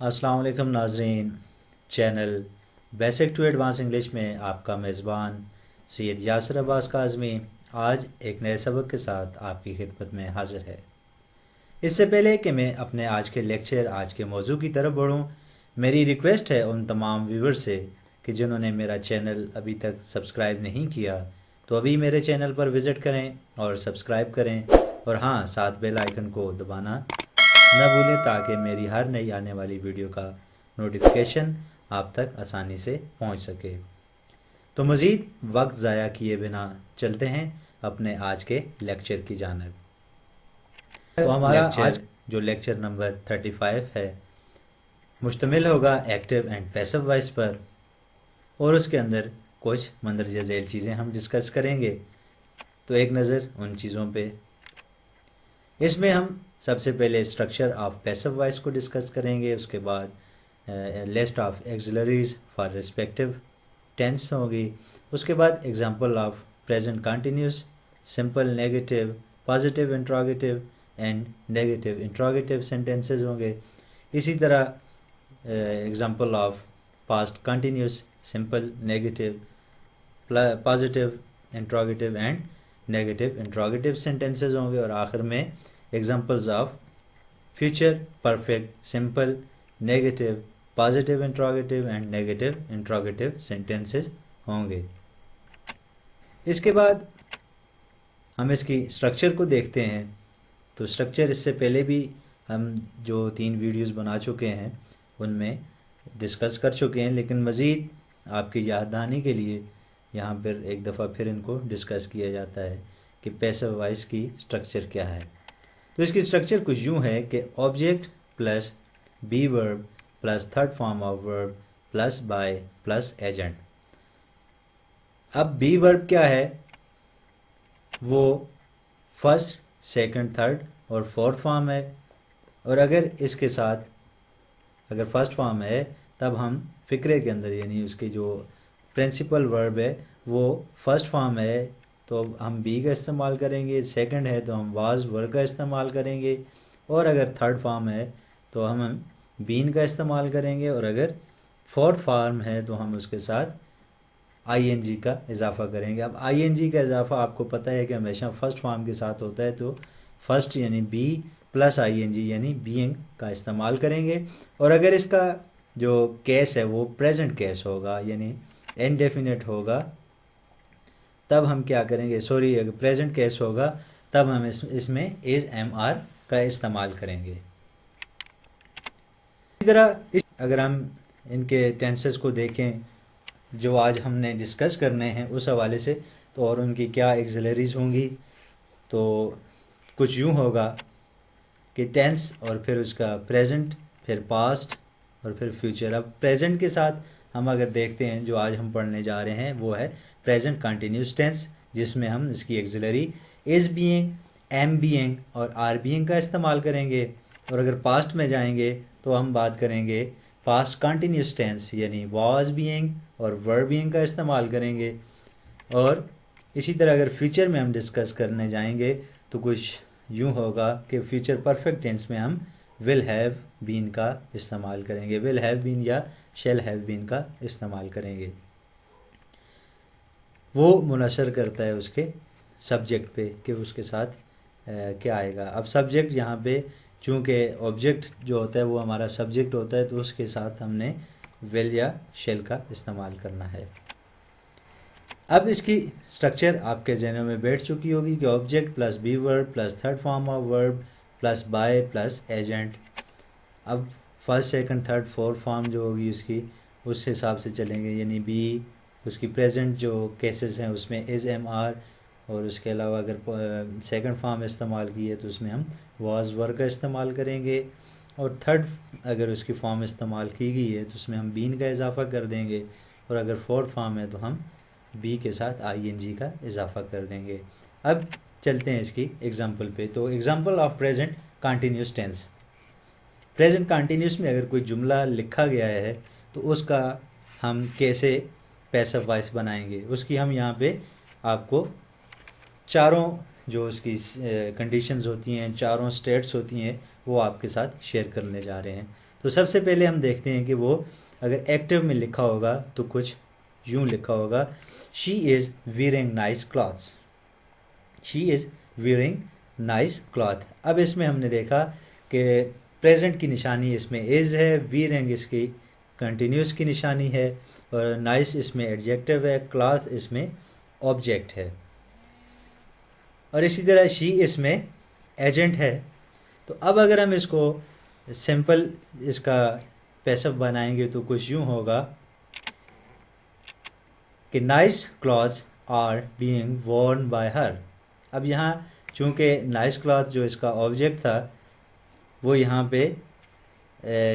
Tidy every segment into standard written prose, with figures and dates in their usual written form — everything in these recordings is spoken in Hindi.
अस्सलाम वालेकुम नाजरीन। Channel basic to advance English में आपका मेज़बान सैयद यासर अब्बास काज़मी आज एक नए सबक के साथ आपकी खिदमत में हाज़िर है। इससे पहले कि मैं अपने आज के मौजू की तरफ बढ़ूँ, मेरी रिक्वेस्ट है उन तमाम व्यूवर्स से कि जिन्होंने मेरा चैनल अभी तक सब्सक्राइब नहीं किया तो अभी मेरे चैनल पर विज़िट करें और सब्सक्राइब करें, और हाँ, साथ बेल आइकन को दबाना न भूलें ताकि मेरी हर नई आने वाली वीडियो का नोटिफिकेशन आप तक आसानी से पहुंच सके। तो मज़ीद वक्त ज़ाया किए बिना चलते हैं अपने आज के लेक्चर की जानिब। तो हमारा आज जो लेक्चर नंबर 35 है मुश्तमिल होगा एक्टिव एंड पैसिव वॉइस पर, और उसके अंदर कुछ मंदरजा झैल चीज़ें हम डिस्कस करेंगे। तो एक नज़र उन चीज़ों पे। इसमें हम सबसे पहले स्ट्रक्चर ऑफ पैसिव वॉइस को डिस्कस करेंगे, उसके बाद list of auxiliaries for respective tense होगी, उसके बाद example of present continuous, simple, negative, positive interrogative and negative interrogative sentences होंगे। इसी तरह example of past continuous, simple, negative, positive interrogative and negative interrogative sentences होंगे, और आखिर में examples of future perfect, simple, negative, positive interrogative and negative interrogative sentences होंगे। इसके बाद हम इसकी स्ट्रक्चर को देखते हैं। तो स्ट्रक्चर इससे पहले भी हम जो 3 वीडियोस बना चुके हैं उनमें डिस्कस कर चुके हैं, लेकिन मज़ीद आपकी याद दहानी के लिए यहाँ पर एक दफ़ा फिर इनको डिस्कस किया जाता है कि पैसिव वॉइस की स्ट्रक्चर क्या है। तो इसकी स्ट्रक्चर कुछ यूँ है कि object plus be verb plus third form of verb plus by plus agent. अब बी वर्ब क्या है, वो फर्स्ट, सेकंड, थर्ड और फोर्थ फॉर्म है, और अगर इसके साथ अगर फर्स्ट फॉर्म है तब हम फ़िक्रे के अंदर यानी उसकी जो प्रिंसिपल वर्ब है वो फर्स्ट फॉर्म है तो हम बी का इस्तेमाल करेंगे, सेकंड है तो हम वाज वर्ब का इस्तेमाल करेंगे, और अगर थर्ड फॉर्म है तो हम बीन का इस्तेमाल करेंगे, और अगर फोर्थ फॉर्म है तो हम उसके साथ आईएनजी का इजाफा करेंगे। अब आईएनजी का इजाफा आपको पता है कि हमेशा फर्स्ट फॉर्म के साथ होता है, तो फर्स्ट यानी बी प्लस आईएनजी यानी बीइंग का इस्तेमाल करेंगे, और अगर इसका जो केस है वो प्रेजेंट केस होगा यानी इनडेफिनेट होगा तब हम क्या करेंगे, सॉरी अगर प्रेजेंट केस होगा तब हम इसमें इज एम आर का इस्तेमाल करेंगे। इसी तरह अगर हम इनके टेंसेस को देखें जो आज हमने डिस्कस करने हैं उस हवाले से, तो और उनकी क्या एक्सिलरीज होंगी, तो कुछ यूँ होगा कि टेंस और फिर उसका प्रेजेंट, फिर पास्ट और फिर फ्यूचर। अब प्रेजेंट के साथ हम अगर देखते हैं जो आज हम पढ़ने जा रहे हैं वो है प्रेजेंट कंटिन्यूस टेंस, जिसमें हम इसकी axillary is being, am being और आर बीइंग का इस्तेमाल करेंगे, और अगर पास्ट में जाएंगे तो हम बात करेंगे पास्ट कंटिन्यूस टेंस यानी वाज बीइंग और वर बीइंग का इस्तेमाल करेंगे, और इसी तरह अगर फ्यूचर में हम डिस्कस करने जाएंगे तो कुछ यूँ होगा कि फ्यूचर परफेक्ट टेंस में हम विल हैव बीन का इस्तेमाल करेंगे, विल हैव बीन या शेल हैव बीन का इस्तेमाल करेंगे। वो मुनसर करता है उसके सब्जेक्ट पे कि उसके साथ क्या आएगा। अब सब्जेक्ट यहाँ पे चूँकि ऑब्जेक्ट जो होता है वो हमारा सब्जेक्ट होता है तो उसके साथ हमने विल या शेल का इस्तेमाल करना है। अब इसकी स्ट्रक्चर आपके जहनों में बैठ चुकी होगी कि object plus be verb plus third form of verb plus by plus agent. अब first, second, third, fourth form जो होगी उसकी उस हिसाब से चलेंगे, यानी बी उसकी प्रेजेंट जो केसेस हैं उसमें इज़ एम आर, और उसके अलावा अगर सेकंड फॉर्म इस्तेमाल की है तो उसमें हम वाज वर्ब का इस्तेमाल करेंगे, और थर्ड अगर उसकी फॉर्म इस्तेमाल की गई है तो उसमें हम बीन का इजाफा कर देंगे, और अगर फोर्थ फॉर्म है तो हम बी के साथ आईएनजी का इजाफा कर देंगे। अब चलते हैं इसकी एग्जांपल पे। तो example of present continuous tense. Present continuous में अगर कोई जुमला लिखा गया है तो उसका हम कैसे पैसिव वॉइस बनाएंगे, उसकी हम यहाँ पे आपको चारों जो उसकी कंडीशंस होती हैं, चारों स्टेट्स होती हैं, वो आपके साथ शेयर करने जा रहे हैं। तो सबसे पहले हम देखते हैं कि वो अगर एक्टिव में लिखा होगा तो कुछ यूं लिखा होगा, she is wearing nice clothes, she is wearing nice cloth. अब इसमें हमने देखा कि प्रेजेंट की निशानी इसमें इज़ है, वियरिंग इसकी कंटिन्यूस की निशानी है, और नाइस इसमें एडजेक्टिव है, क्लॉथ इसमें ऑब्जेक्ट है, और इसी तरह शी इसमें एजेंट है। तो अब अगर हम इसको सिंपल इसका पैसिव बनाएंगे तो कुछ यूं होगा कि nice clothes are being worn by her. अब यहाँ चूँकि नाइस क्लॉथ जो इसका ऑब्जेक्ट था वो यहाँ पे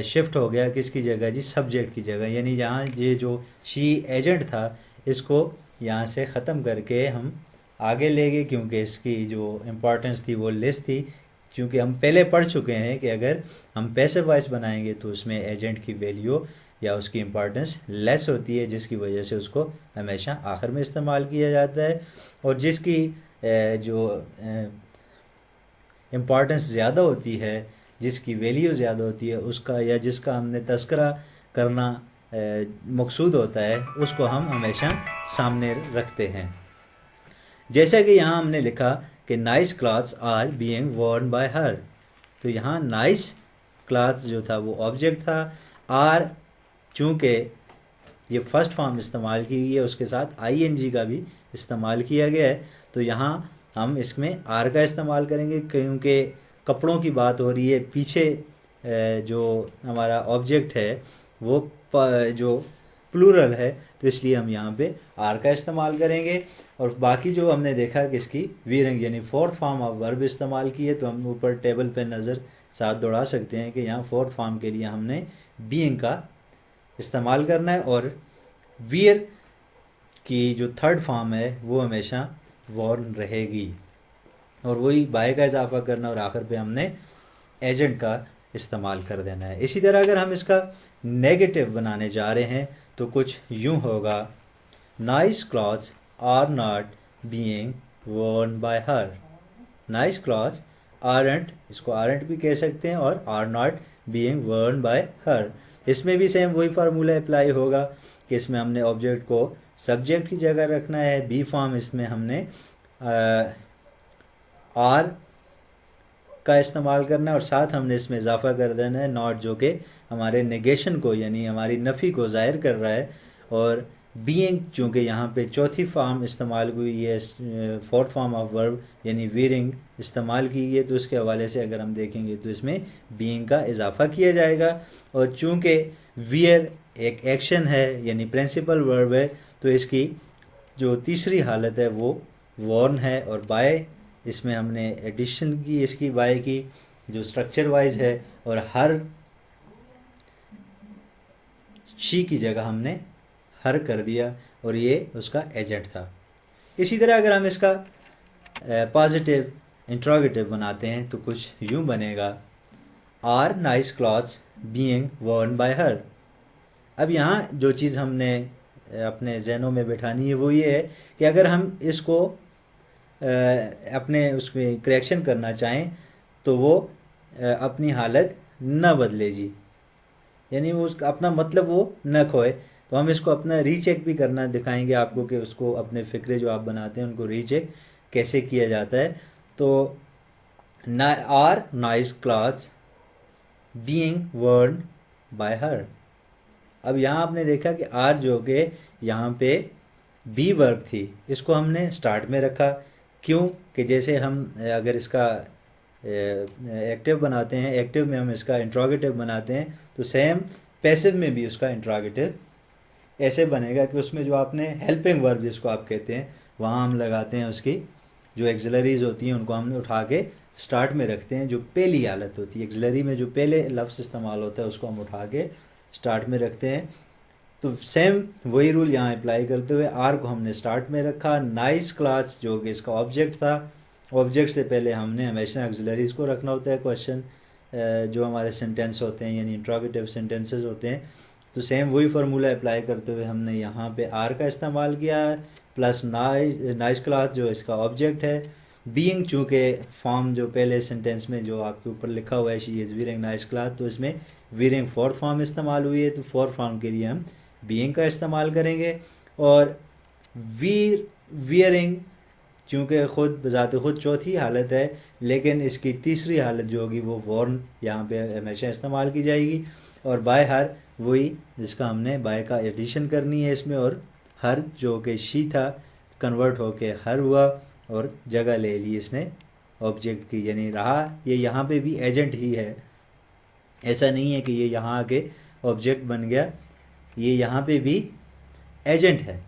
शिफ्ट हो गया किसकी जगह जी, सब्जेक्ट की जगह, यानी यहाँ ये जो शी एजेंट था इसको यहाँ से ख़त्म करके हम आगे ले गए, क्योंकि इसकी जो इम्पोर्टेंस थी वो लेस थी। क्योंकि हम पहले पढ़ चुके हैं कि अगर हम पैसिव वॉइस बनाएंगे तो उसमें एजेंट की वैल्यू या उसकी इम्पोर्टेंस लेस होती है, जिसकी वजह से उसको हमेशा आखिर में इस्तेमाल किया जाता है, और जिसकी जो इम्पोर्टेंस ज़्यादा होती है, जिसकी वैल्यू ज़्यादा होती है उसका, या जिसका हमने तस्करा करना मकसूद होता है, उसको हम हमेशा सामने रखते हैं। जैसा कि यहाँ हमने लिखा कि nice clothes are being worn by her, तो यहाँ नाइस क्लॉथ्स जो था वो ऑब्जेक्ट था, आर चूँकि ये फर्स्ट फॉर्म इस्तेमाल की गई है उसके साथ आईएनजी का भी इस्तेमाल किया गया है, तो यहाँ हम इसमें आर का इस्तेमाल करेंगे, क्योंकि कपड़ों की बात हो रही है, पीछे जो हमारा ऑब्जेक्ट है वो जो प्लूरल है, तो इसलिए हम यहाँ पे आर का इस्तेमाल करेंगे। और बाकी जो हमने देखा कि इसकी वीरिंग यानी फोर्थ फॉर्म ऑफ वर्ब इस्तेमाल की है, तो हम ऊपर टेबल पे नज़र साथ दौड़ा सकते हैं कि यहाँ फोर्थ फॉर्म के लिए हमने बीइंग का इस्तेमाल करना है, और वियर की जो थर्ड फॉर्म है वो हमेशा वॉर्न रहेगी, और वही बाय का इजाफा करना, और आखिर पे हमने एजेंट का इस्तेमाल कर देना है। इसी तरह अगर हम इसका नेगेटिव बनाने जा रहे हैं तो कुछ यूं होगा, nice clothes are not being worn by her. Nice clothes aren't, इसको आरंट भी कह सकते हैं, और are not being worn by her. इसमें भी सेम वही फार्मूला अप्लाई होगा कि इसमें हमने ऑब्जेक्ट को सब्जेक्ट की जगह रखना है, बी फॉर्म इसमें हमने आर का इस्तेमाल करना है, और साथ हमने इसमें इजाफा कर देना है नॉट, जो कि हमारे नेगेशन को यानी हमारी नफ़ी को ज़ाहिर कर रहा है, और बीइंग चूँकि यहाँ पे चौथी फॉर्म इस्तेमाल हुई है, फोर्थ फॉर्म ऑफ वर्ब यानी वीरिंग इस्तेमाल की गई है, तो उसके हवाले से अगर हम देखेंगे तो इसमें बीइंग का इजाफा किया जाएगा। और चूँकि वियर एक एक्शन है यानी प्रिंसिपल वर्ब है, तो इसकी जो तीसरी हालत है वो वॉर्न है, और बाय इसमें हमने एडिशन की इसकी बाय की जो स्ट्रक्चर वाइज है, और हर शी की जगह हमने हर कर दिया, और ये उसका एजेंट था। इसी तरह अगर हम इसका पॉजिटिव इंट्रोगेटिव बनाते हैं तो कुछ यूं बनेगा, are nice clothes being worn by her. अब यहाँ जो चीज़ हमने अपने जहनों में बैठानी है वो ये है कि अगर हम इसको अपने उसमें करेक्शन करना चाहें तो वो अपनी हालत न बदले जी, यानी वो उसका अपना मतलब वो न खोए। तो हम इसको अपना रीचेक भी करना दिखाएंगे आपको कि उसको अपने फ़िक्रे जो आप बनाते हैं उनको रीचेक कैसे किया जाता है। तो are nice clothes being worn by her. अब यहाँ आपने देखा कि आर जो कि यहाँ पे बी वर्ब थी, इसको हमने स्टार्ट में रखा, क्यों कि जैसे हम अगर इसका एक्टिव बनाते हैं, एक्टिव में हम इसका इंट्रोगेटिव बनाते हैं, तो सेम पैसिव में भी उसका इंट्रोगेटिव ऐसे बनेगा कि उसमें जो आपने हेल्पिंग वर्ब जिसको आप कहते हैं वहाँ हम लगाते हैं उसकी जो एक्सिलरीज होती हैं उनको हमने उठा के स्टार्ट में रखते हैं। जो पहली हालत होती है एक्सिलरी में, जो पहले लफ्ज़ इस्तेमाल होता है उसको हम उठा के स्टार्ट में रखते हैं। तो सेम वही रूल यहाँ अप्लाई करते हुए आर को हमने स्टार्ट में रखा। नाइस क्लॉथ्स जो कि इसका ऑब्जेक्ट था, ऑब्जेक्ट से पहले हमने हमेशा एक्सिलरीज को रखना होता है क्वेश्चन जो हमारे सेंटेंस होते हैं यानी इंट्रोगेटिव सेंटेंसेस होते हैं। तो सेम वही फार्मूला अप्लाई करते हुए हमने यहाँ पे आर का इस्तेमाल किया है, प्लस नाइस क्लॉथ जो इसका ऑब्जेक्ट है, बीइंग चूँकि फॉर्म जो पहले सेंटेंस में जो आपके ऊपर लिखा हुआ है she is wearing nice cloth, तो इसमें वीयरिंग फोर्थ फॉर्म इस्तेमाल हुई है, तो फोर्थ फॉर्म के लिए हम बीइंग का इस्तेमाल करेंगे। और वियरिंग चूँकि खुद बजाते खुद चौथी हालत है, लेकिन इसकी तीसरी हालत जो होगी वो वॉर्न यहाँ पे हमेशा इस्तेमाल की जाएगी। और बाय हर वही जिसका हमने बाय का एडिशन करनी है इसमें, और हर जो कि शी था कन्वर्ट होके हर हुआ और जगह ले ली इसने ऑब्जेक्ट की, यानी रहा ये यहाँ पे भी एजेंट ही है। ऐसा नहीं है कि ये यहाँ आके ऑब्जेक्ट बन गया, ये यहाँ पे भी एजेंट है।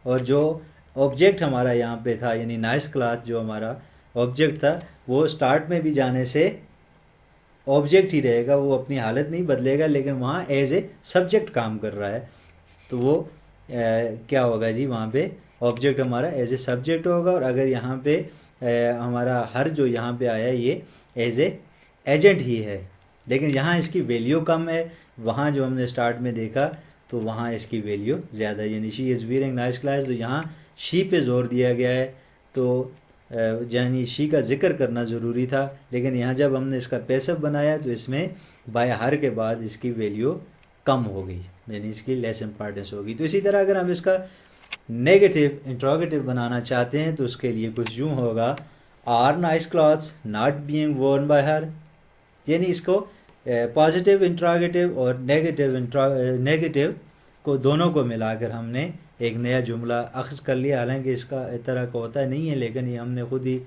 और जो ऑब्जेक्ट हमारा यहाँ पे था यानी नाइस क्लॉथ जो हमारा ऑब्जेक्ट था, वो स्टार्ट में भी जाने से ऑब्जेक्ट ही रहेगा, वो अपनी हालत नहीं बदलेगा, लेकिन वहाँ एज ए सब्जेक्ट काम कर रहा है। तो वो क्या होगा जी, वहाँ पे ऑब्जेक्ट हमारा एज ए सब्जेक्ट होगा। और अगर यहाँ पे हमारा हर जो यहाँ पे आया ये एज ए एजेंट ही है, लेकिन यहाँ इसकी वैल्यू कम है। वहाँ जो हमने स्टार्ट में देखा तो वहाँ इसकी वैल्यू ज़्यादा है, यानी she is wearing nice clothes, तो यहाँ शी पे जोर दिया गया है। तो यानी शी का जिक्र करना ज़रूरी था, लेकिन यहाँ जब हमने इसका पैसिव बनाया तो इसमें बाय हर के बाद इसकी वैल्यू कम हो गई, यानी इसकी लेस इंपॉर्टेंस होगी। तो इसी तरह अगर हम इसका नेगेटिव इंट्रोगेटिव बनाना चाहते हैं तो उसके लिए कुछ यूँ होगा, are nice clothes not being worn by her, यानी इसको पॉजिटिव इंट्रोगेटिव और नेगेटिव को दोनों को मिलाकर हमने एक नया जुमला अख्ज़ कर लिया। हालांकि इसका इस तरह का होता नहीं है, लेकिन ये हमने खुद ही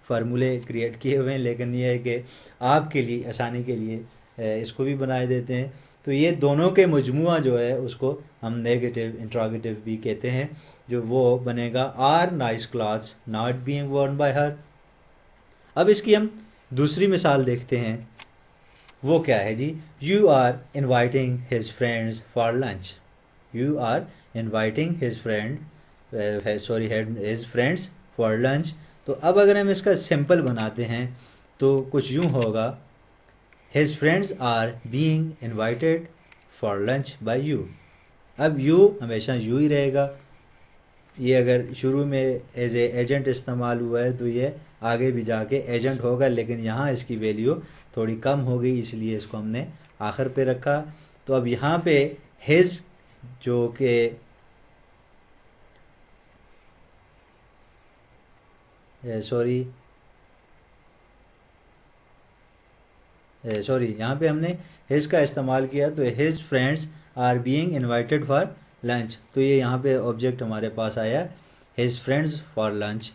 फार्मूले क्रिएट किए हुए हैं, लेकिन ये है कि आपके लिए आसानी के लिए इसको भी बनाए देते हैं। तो ये दोनों के मजमुआ जो है उसको हम नेगेटिव इंट्रोगेटिव भी कहते हैं, जो वो बनेगा are nice clothes not being worn by her. अब इसकी हम दूसरी मिसाल देखते हैं, वो क्या है जी, you are inviting his friends for lunch. You are inviting his his friends for lunch. तो अब अगर हम इसका सिंपल बनाते हैं तो कुछ यूँ होगा, his friends are being invited for lunch by you. अब यू हमेशा यू ही रहेगा, ये अगर शुरू में एज ए एजेंट इस्तेमाल हुआ है तो ये आगे भी जाके एजेंट होगा, लेकिन यहाँ इसकी वैल्यू थोड़ी कम हो गई, इसलिए इसको हमने आखिर पे रखा। तो अब यहाँ पे हिज जो कि सॉरी यहाँ पे हमने हिज का इस्तेमाल किया, तो his friends are being invited for lunch, तो ये यहाँ पे ऑब्जेक्ट हमारे पास आया his friends for lunch,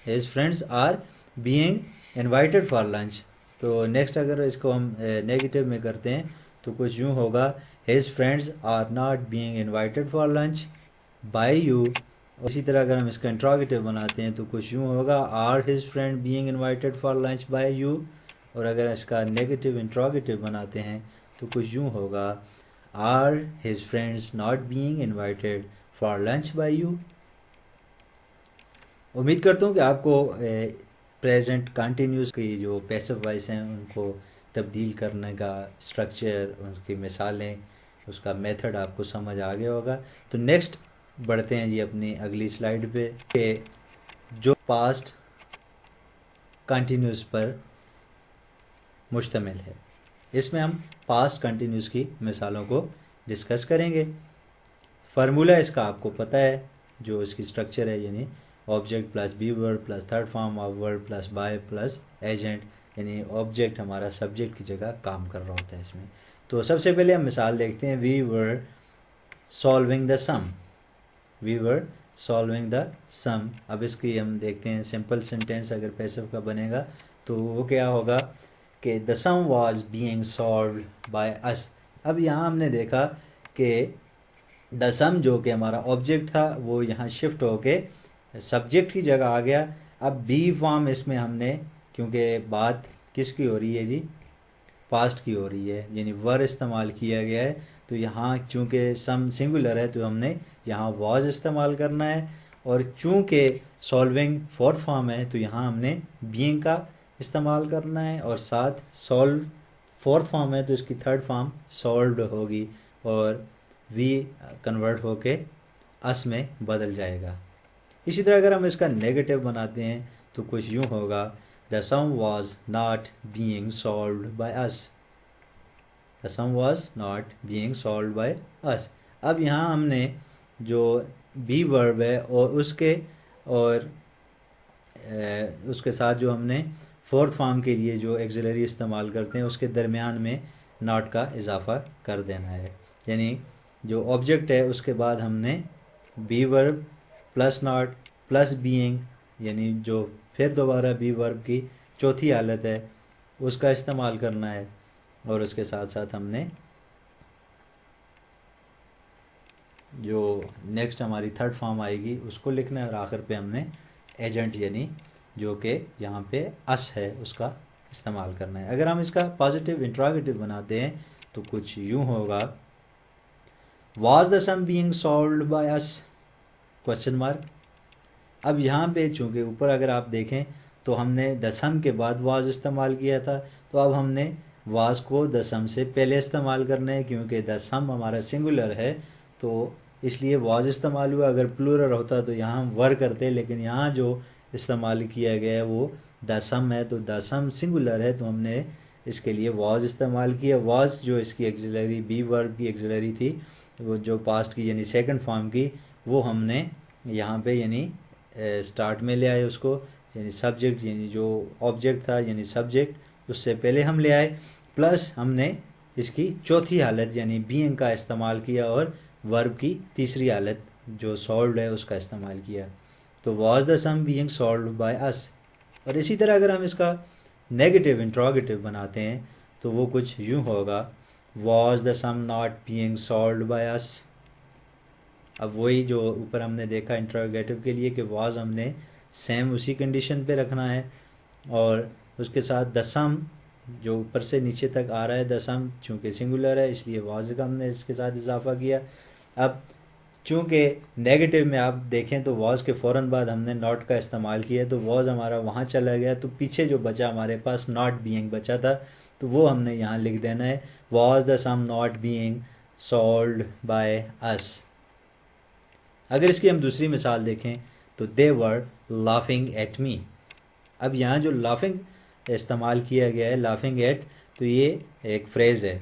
his friends are being invited for lunch. तो नेक्स्ट अगर इसको हम नेगेटिव में करते हैं तो कुछ यूँ होगा, his friends are not being invited for lunch by you. इसी तरह अगर हम इसका इंट्रोगेटिव बनाते हैं तो कुछ यूँ होगा, are his friend being invited for lunch by you. और अगर इसका नेगेटिव इंट्रोगेटिव बनाते हैं तो कुछ यूँ होगा, are his friends not being invited for lunch by you. उम्मीद करता हूँ कि आपको प्रेजेंट कंटिन्यूस की जो पैसिव वॉइस हैं उनको तब्दील करने का स्ट्रक्चर, उनकी मिसालें, उसका मेथड आपको समझ आ गया होगा। तो नेक्स्ट बढ़ते हैं जी अपनी अगली स्लाइड पे, कि जो पास्ट कंटिन्यूस पर मुश्तमिल है। इसमें हम पास्ट कंटिन्यूस की मिसालों को डिस्कस करेंगे। फार्मूला इसका आपको पता है, जो इसकी स्ट्रक्चर है, यानी object plus be word plus third form of word plus by plus agent, यानी ऑब्जेक्ट हमारा सब्जेक्ट की जगह काम कर रहा होता है इसमें। तो सबसे पहले हम मिसाल देखते हैं, we were solving the sum, we were solving the sum. अब इसकी हम देखते हैं सिंपल सेंटेंस अगर पैसिव का बनेगा तो वो क्या होगा कि the sum was being solved by us. अब यहाँ हमने देखा कि द सम जो कि हमारा ऑब्जेक्ट था वो यहाँ शिफ्ट होके सब्जेक्ट की जगह आ गया। अब बी फॉर्म इसमें हमने, क्योंकि बात किसकी हो रही है जी, पास्ट की हो रही है, यानी वर इस्तेमाल किया गया है, तो यहाँ चूँकि सम सिंगुलर है तो हमने यहाँ वाज इस्तेमाल करना है। और चूँकि सॉल्विंग फोर्थ फॉर्म है तो यहाँ हमने बीइंग का इस्तेमाल करना है, और साथ सॉल्व फोर्थ फॉर्म है तो इसकी थर्ड फॉर्म सॉल्व्ड होगी, और वी कन्वर्ट होके अस में बदल जाएगा। इसी तरह अगर हम इसका नेगेटिव बनाते हैं तो कुछ यूँ होगा, the sum was not being solved by us. The sum was not being solved by us. अब यहाँ हमने जो बी वर्ब है और उसके साथ जो हमने फोर्थ फॉर्म के लिए जो एक्सिलरी इस्तेमाल करते हैं उसके दरमियान में नॉट का इजाफा कर देना है। यानी जो ऑब्जेक्ट है उसके बाद हमने be verb plus not plus being, यानी जो फिर दोबारा बी वर्ब की चौथी हालत है उसका इस्तेमाल करना है, और उसके साथ साथ हमने जो नेक्स्ट हमारी थर्ड फॉर्म आएगी उसको लिखना है, और आखिर पे हमने एजेंट यानी जो कि यहाँ पे अस है उसका इस्तेमाल करना है। अगर हम इसका पॉजिटिव इंट्रोगेटिव बनाते हैं तो कुछ यूँ होगा, was the sum being solved by us question mark. अब यहाँ पे चूँकि ऊपर अगर आप देखें तो हमने द सम के बाद वाज इस्तेमाल किया था, तो अब हमने वाज को द सम से पहले इस्तेमाल करना है, क्योंकि द सम हमारा सिंगुलर है तो इसलिए वाज इस्तेमाल हुआ। अगर प्लूरल होता तो यहाँ हम वर करते, लेकिन यहाँ जो इस्तेमाल किया गया है वो द सम है, तो द सम सिंगुलर है तो हमने इसके लिए वाज इस्तेमाल किया। वाज जो इसकी एक्सिलरी बी वर्ब की एक्सिलरी थी, वो जो पास्ट की यानी सेकंड फॉर्म की, वो हमने यहाँ पे यानी स्टार्ट में ले आए उसको, यानी सब्जेक्ट यानी जो ऑब्जेक्ट था यानी सब्जेक्ट उससे पहले हम ले आए, प्लस हमने इसकी चौथी हालत यानी बीइंग का इस्तेमाल किया और वर्ब की तीसरी हालत जो सॉल्व्ड है उसका इस्तेमाल किया। तो was the sum being solved by us. और इसी तरह अगर हम इसका नेगेटिव इंट्रोगेटिव बनाते हैं तो वो कुछ यूँ होगा, was the sum not being solved by us. अब वही जो ऊपर हमने देखा इंट्रोगेटिव के लिए कि वाज हमने सेम उसी कंडीशन पे रखना है, और उसके साथ द सम जो ऊपर से नीचे तक आ रहा है, द सम चूँकि सिंगुलर है इसलिए वाज का हमने इसके साथ इजाफा किया। अब चूँकि नेगेटिव में आप देखें तो वाज के फ़ौरन बाद हमने नॉट का इस्तेमाल किया, तो वाज हमारा वहाँ चला गया, तो पीछे जो बचा हमारे पास नॉट बीइंग बचा था, तो वो हमने यहाँ लिख देना है, was the sum not being solved by us. अगर इसकी हम दूसरी मिसाल देखें तो दे वर लाफिंग एट मी। अब यहाँ जो लाफिंग इस्तेमाल किया गया है, लाफिंग एट, तो ये एक फ्रेज़ है।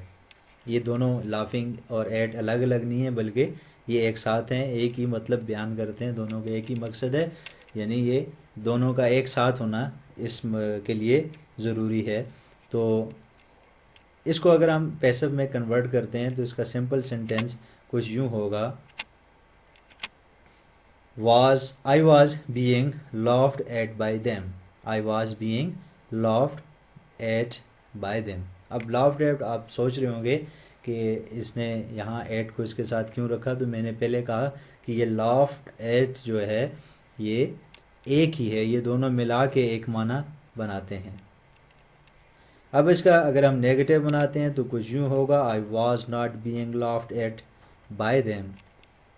ये दोनों लाफिंग और एट अलग अलग नहीं है, बल्कि ये एक साथ हैं, एक ही मतलब बयान करते हैं, दोनों का एक ही मकसद है, यानी ये दोनों का एक साथ होना के लिए ज़रूरी है। तो इसको अगर हम पैसिव में कन्वर्ट करते हैं तो इसका सिंपल सेंटेंस कुछ यूँ होगा, I was being laughed at by them. I was being laughed at by them. अब laughed at आप सोच रहे होंगे कि इसने यहाँ at को इसके साथ क्यों रखा, तो मैंने पहले कहा कि ये laughed at जो है ये एक ही है, ये दोनों मिला के एक माना बनाते हैं। अब इसका अगर हम नेगेटिव बनाते हैं तो कुछ यूँ होगा, I was not being laughed at by them।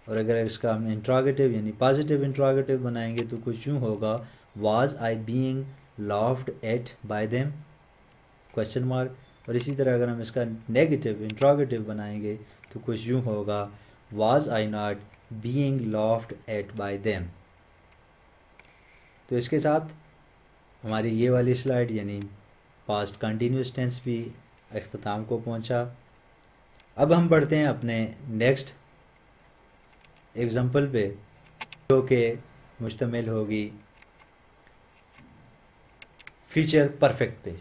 और अगर इसका हम इंट्रोगेटिव यानी पॉजिटिव इंट्रोगेटिव बनाएंगे तो कुछ यूँ होगा, was I being laughed eight bye them question mark. और इसी तरह अगर हम इसका नेगेटिव इंट्रोगेटिव बनाएंगे तो कुछ यूँ होगा, was I not being laughed eight bye them. तो इसके साथ हमारी ये वाली स्लाइड यानी पास्ट कंटिन्यूस टेंस भी अख्ताम को पहुंचा। अब हम बढ़ते हैं अपने नेक्स्ट एग्जाम्पल पे, जो कि मुश्तमिल होगी फ्यूचर परफेक्ट पे।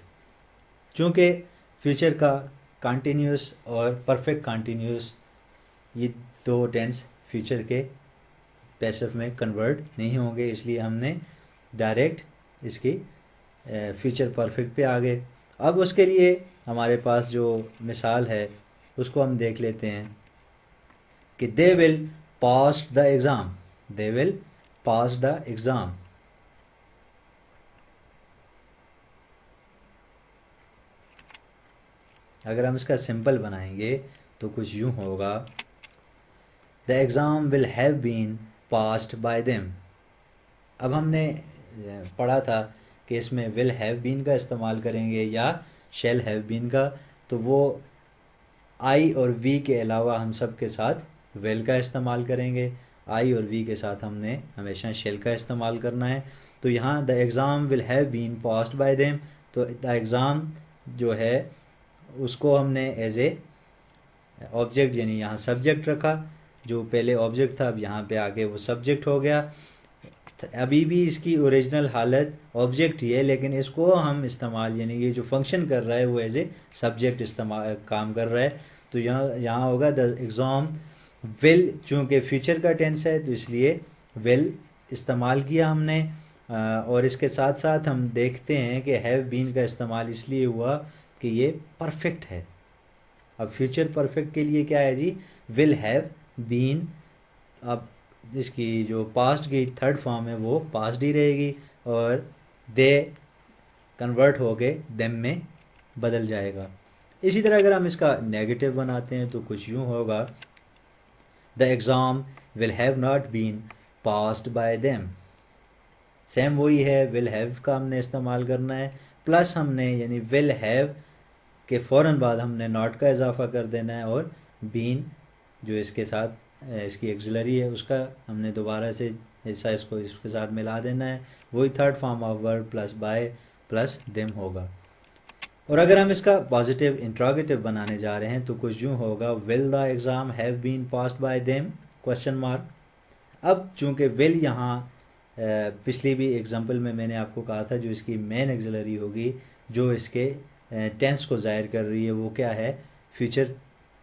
चूँकि फ्यूचर का कंटिन्यूस और परफेक्ट कंटिन्यूस ये दो टेंस फ्यूचर के पैसिव में कन्वर्ट नहीं होंगे, इसलिए हमने डायरेक्ट इसकी फ्यूचर परफेक्ट पे आ गए। अब उसके लिए हमारे पास जो मिसाल है उसको हम देख लेते हैं कि they will pass the exam. They will pass the exam. अगर हम इसका सिंपल बनाएंगे तो कुछ यूँ होगा, the exam will have been passed by them. अब हमने पढ़ा था कि इसमें विल हैव बीन का इस्तेमाल करेंगे या शेल हैव बीन का, तो वो आई और वी के अलावा हम सब के साथ विल का इस्तेमाल करेंगे। आई और वी के साथ हमने हमेशा शेल का इस्तेमाल करना है। तो यहाँ the exam will have been passed by them, तो द एग्ज़ाम जो है उसको हमने एज ए ऑब्जेक्ट यानी यहाँ सब्जेक्ट रखा, जो पहले ऑब्जेक्ट था अब यहाँ पे आके वो सब्जेक्ट हो गया। अभी भी इसकी ओरिजिनल हालत ऑब्जेक्ट ही है, लेकिन इसको हम इस्तेमाल यानी ये जो फंक्शन कर रहा है वो एज ए सब्जेक्ट इस्तेमाल काम कर रहा है। तो यहाँ होगा द एग्ज़ाम विल, चूँकि फ्यूचर का टेंस है तो इसलिए विल इस्तेमाल किया हमने। और इसके साथ साथ हम देखते हैं कि हैव बीन का इस्तेमाल इसलिए हुआ कि ये परफेक्ट है। अब फ्यूचर परफेक्ट के लिए क्या है जी, विल हैव बीन। अब इसकी जो पास्ट की थर्ड फॉर्म है वो पास्ट ही रहेगी और दे कन्वर्ट होके देम में बदल जाएगा। इसी तरह अगर हम इसका नेगेटिव बनाते हैं तो कुछ यूँ होगा, the exam will have not been passed by them. Same वही है, विल हैव का हमने इस्तेमाल करना है, प्लस हमने यानी विल हैव के फ़ौरन बाद हमने नॉट का इजाफा कर देना है और बीन जो इसके साथ इसकी एक्सिलरी है उसका हमने दोबारा से ऐसा इसको इसके साथ मिला देना है। वही third form of verb plus by plus them होगा। और अगर हम इसका पॉजिटिव इंट्रोगेटिव बनाने जा रहे हैं तो कुछ यूँ होगा, will the exam have been passed by them question mark. अब चूँकि विल यहाँ पिछली भी एग्जांपल में मैंने आपको कहा था जो इसकी मेन एक्सिलरी होगी जो इसके टेंस को ज़ाहिर कर रही है वो क्या है, फ्यूचर।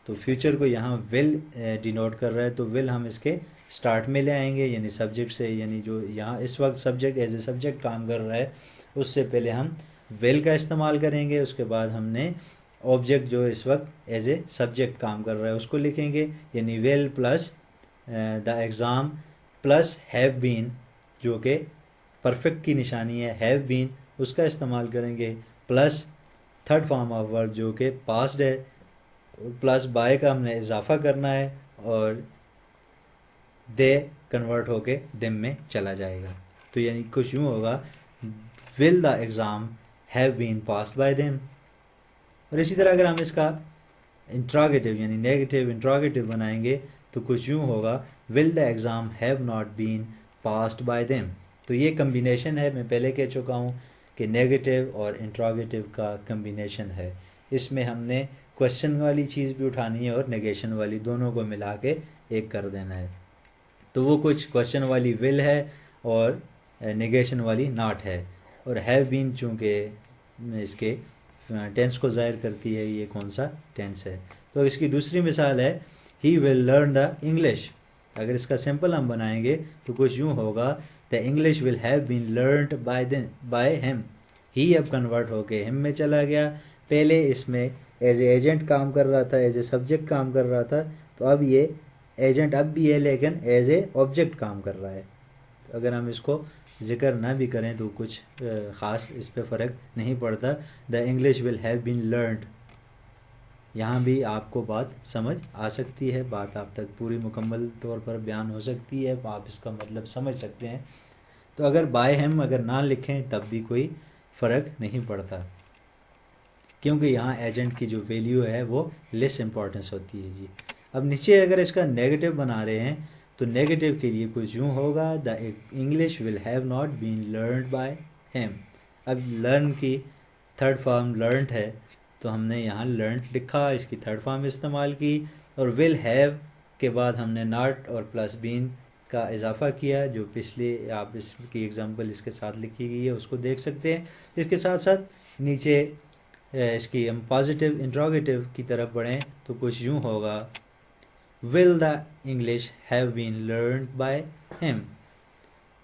तो फ्यूचर को यहाँ विल डिनोट कर रहा है, तो विल हम इसके स्टार्ट में ले आएंगे यानी सब्जेक्ट से, यानी जो यहाँ इस वक्त सब्जेक्ट एज ए सब्जेक्ट काम कर रहा है उससे पहले हम विल का इस्तेमाल करेंगे। उसके बाद हमने ऑब्जेक्ट जो इस वक्त एज ए सब्जेक्ट काम कर रहा है उसको लिखेंगे, यानी will plus the exam plus have been जो कि परफेक्ट की निशानी है, हैव बीन उसका इस्तेमाल करेंगे, plus third form of verb जो कि पास्ट है, प्लस बाय का हमने इजाफा करना है और दे कन्वर्ट होके देम में चला जाएगा। तो यानी कुछ यूँ होगा, will the exam have been passed by them. और इसी तरह अगर हम इसका इंट्रोगेटिव यानी नेगेटिव इंट्रोगेटिव बनाएंगे तो कुछ यूँ होगा, will the exam have not been passed by them. तो ये कम्बिनेशन है, मैं पहले कह चुका हूँ कि नेगेटिव और इंट्रोगेटिव का कम्बिनेशन है। इसमें हमने क्वेश्चन वाली चीज़ भी उठानी है और नेगेशन वाली, दोनों को मिला के एक कर देना है। तो वो कुछ क्वेश्चन वाली विल है और नेगेशन वाली नॉट है, और हैव बीन चूँकि इसके टेंस को ज़ाहिर करती है, ये कौन सा टेंस है। तो इसकी दूसरी मिसाल है, he will learn the English. अगर इसका सिंपल हम बनाएंगे तो कुछ यूँ होगा, the English will have been learned by him. He अब कन्वर्ट होके हिम में चला गया, पहले इसमें एज ए एजेंट काम कर रहा था, एज ए सब्जेक्ट काम कर रहा था, तो अब ये एजेंट अब भी है लेकिन एज ए ऑब्जेक्ट काम कर रहा है। अगर हम इसको जिक्र ना भी करें तो कुछ ख़ास इस पर फ़र्क नहीं पड़ता। The English will have been learned, यहाँ भी आपको बात समझ आ सकती है, बात आप तक पूरी मुकम्मल तौर पर बयान हो सकती है, आप इसका मतलब समझ सकते हैं। तो अगर बाय हिम अगर ना लिखें तब भी कोई फ़र्क नहीं पड़ता, क्योंकि यहाँ एजेंट की जो वैल्यू है वो लेस इम्पॉर्टेंस होती है जी। अब नीचे अगर इसका नेगेटिव बना रहे हैं तो नेगेटिव के लिए कुछ यूँ होगा, the English will have not been learned by him. अब लर्न की थर्ड फॉर्म लर्नड है तो हमने यहाँ लर्नड लिखा, इसकी थर्ड फॉर्म इस्तेमाल की, और विल हैव के बाद हमने नॉट और प्लस बीन का इजाफा किया, जो पिछले आप इसकी एग्जांपल इसके साथ लिखी गई है उसको देख सकते हैं। इसके साथ साथ नीचे इसकी हम पॉजिटिव इंट्रोगेटिव की तरफ बढ़ें तो कुछ यूँ होगा, will the English have been learned by him.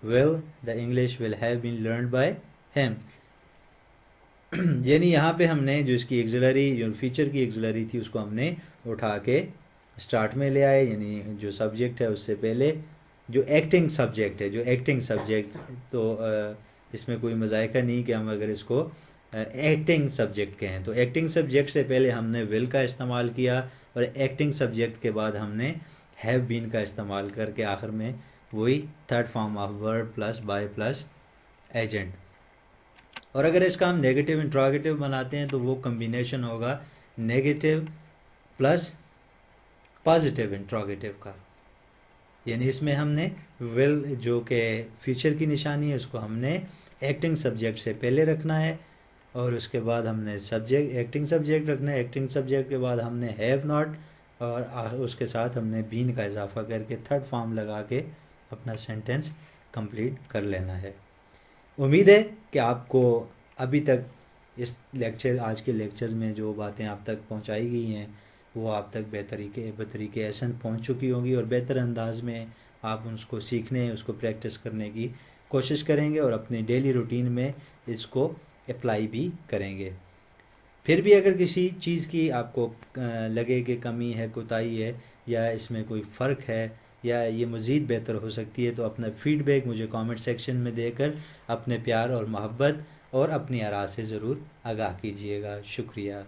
Will the English will have been learned by him, यानी यहाँ पे हमने जो इसकी एक्सिलरी जो फीचर की एक्सिलरी थी उसको हमने उठा के स्टार्ट में ले आए, यानी जो सब्जेक्ट है उससे पहले जो एक्टिंग सब्जेक्ट है, जो एक्टिंग सब्जेक्ट, तो इसमें कोई मज़ायका नहीं कि हम अगर इसको एक्टिंग सब्जेक्ट कहें, तो एक्टिंग सब्जेक्ट से पहले हमने विल का इस्तेमाल किया और एक्टिंग सब्जेक्ट के बाद हमने हैव बीन का इस्तेमाल करके आखिर में वही third form of verb plus by plus agent. और अगर इसका हम नेगेटिव इंट्रोगेटिव बनाते हैं तो वो कम्बिनेशन होगा नेगेटिव प्लस पॉजिटिव इंट्रोगेटिव का। यानी इसमें हमने विल जो कि फ्यूचर की निशानी है उसको हमने एक्टिंग सब्जेक्ट से पहले रखना है, और उसके बाद हमने सब्जेक्ट एक्टिंग सब्जेक्ट रखना है। एक्टिंग सब्जेक्ट के बाद हमने हैव नॉट, और उसके साथ हमने बीन का इजाफा करके थर्ड फॉर्म लगा के अपना सेंटेंस कंप्लीट कर लेना है। उम्मीद है कि आपको अभी तक इस लेक्चर आज के लेक्चर में जो बातें आप तक पहुंचाई गई हैं वो आप तक बेतरीके एहसन पहुंच चुकी होंगी, और बेहतर अंदाज में आप उसको सीखने उसको प्रैक्टिस करने की कोशिश करेंगे और अपनी डेली रूटीन में इसको अप्लाई भी करेंगे। फिर भी अगर किसी चीज़ की आपको लगे कि कमी है, कोताही है, या इसमें कोई फ़र्क है, या ये मज़ीद बेहतर हो सकती है, तो अपना फ़ीडबैक मुझे कमेंट सेक्शन में देकर अपने प्यार और मोहब्बत और अपनी आरा से ज़रूर आगाह कीजिएगा। शुक्रिया।